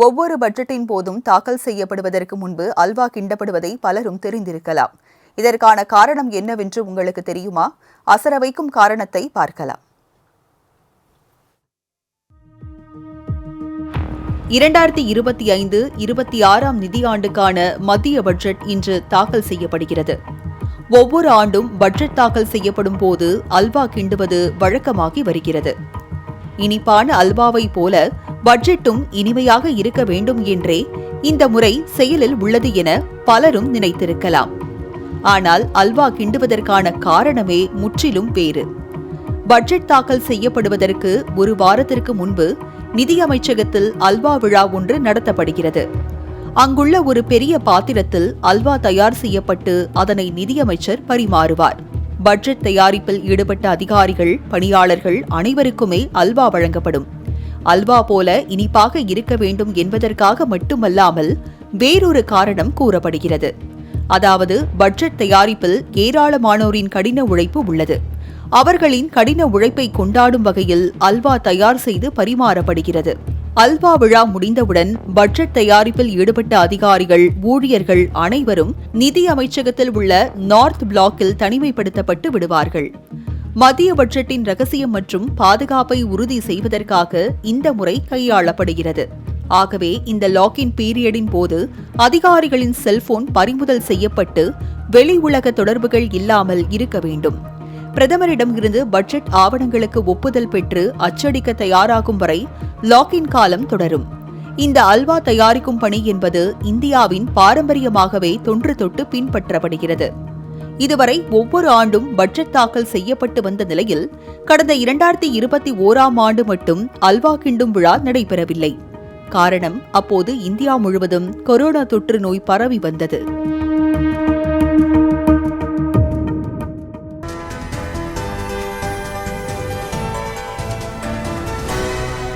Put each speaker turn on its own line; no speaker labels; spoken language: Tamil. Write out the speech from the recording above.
ஒவ்வொரு பட்ஜெட்டின் போதும் தாக்கல் செய்யப்படுவதற்கு முன்பு அல்வா கிண்டப்படுவதை பலரும் தெரிந்திருக்கலாம். இதற்கான காரணம் என்னவென்று உங்களுக்கு தெரியுமா? அசர வைக்கும் காரணத்தை பார்க்கலாம். 2025-26 நிதியாண்டுக்கான மத்திய பட்ஜெட் இன்று தாக்கல் செய்யப்படுகிறது. ஒவ்வொரு ஆண்டும் பட்ஜெட் தாக்கல் செய்யப்படும் போது அல்வா கிண்டுவது வழக்கமாகி வருகிறது. இனிப்பான அல்வாவை போல பட்ஜெட்டும் இனிமையாக இருக்க வேண்டும் என்றே இந்த முறை செயலில் உள்ளது என பலரும் நினைத்திருக்கலாம். ஆனால் அல்வா கிண்டுவதற்கான காரணமே முற்றிலும் வேறு. பட்ஜெட் தாக்கல் செய்யப்படுவதற்கு ஒரு வாரத்திற்கு முன்பு நிதியமைச்சகத்தில் அல்வா விழா ஒன்று நடத்தப்படுகிறது. அங்குள்ள ஒரு பெரிய பாத்திரத்தில் அல்வா தயார் செய்யப்பட்டு அதனை நிதியமைச்சர் பரிமாறுவார். பட்ஜெட் தயாரிப்பில் ஈடுபட்ட அதிகாரிகள், பணியாளர்கள் அனைவருக்குமே அல்வா வழங்கப்படும். அல்வா போல இனிப்பாக இருக்க வேண்டும் என்பதற்காக மட்டுமல்லாமல் வேறொரு காரணம் கூறப்படுகிறது. அதாவது பட்ஜெட் தயாரிப்பில் ஏராளமானோரின் கடின உழைப்பு உள்ளது. அவர்களின் கடின உழைப்பை கொண்டாடும் வகையில் அல்வா தயார் செய்து பரிமாறப்படுகிறது. அல்வா விழா முடிந்தவுடன் பட்ஜெட் தயாரிப்பில் ஈடுபட்ட அதிகாரிகள், ஊழியர்கள் அனைவரும் நிதி அமைச்சகத்தில் உள்ள நார்த் பிளாக்கில் தனிமைப்படுத்தப்பட்டு விடுவார்கள். மத்திய பட்ஜெட்டின் ரகசியம் மற்றும் பாதுகாப்பை உறுதி செய்வதற்காக இந்த முறை கையாளப்படுகிறது. ஆகவே இந்த லாக்இன் பீரியடின் போது அதிகாரிகளின் செல்போன் பறிமுதல் செய்யப்பட்டு வெளி உலக தொடர்புகள் இல்லாமல் இருக்க வேண்டும். பிரதமரிடம் இருந்து பட்ஜெட் ஆவணங்களுக்கு ஒப்புதல் பெற்று அச்சடிக்க தயாராகும் வரை லாக்இன் காலம் தொடரும். இந்த அல்வா தயாரிக்கும் பணி என்பது இந்தியாவின் பாரம்பரியமாகவே தொன்று தொட்டு பின்பற்றப்படுகிறது. இதுவரை ஒவ்வொரு ஆண்டும் பட்ஜெட் தாக்கல் செய்யப்பட்டு வந்த நிலையில் கடந்த 2021 ஆண்டு மட்டும் அல்வா கிண்டும் விழா நடைபெறவில்லை. காரணம், அப்போது இந்தியா முழுவதும் கொரோனா தொற்று நோய் பரவி வந்தது.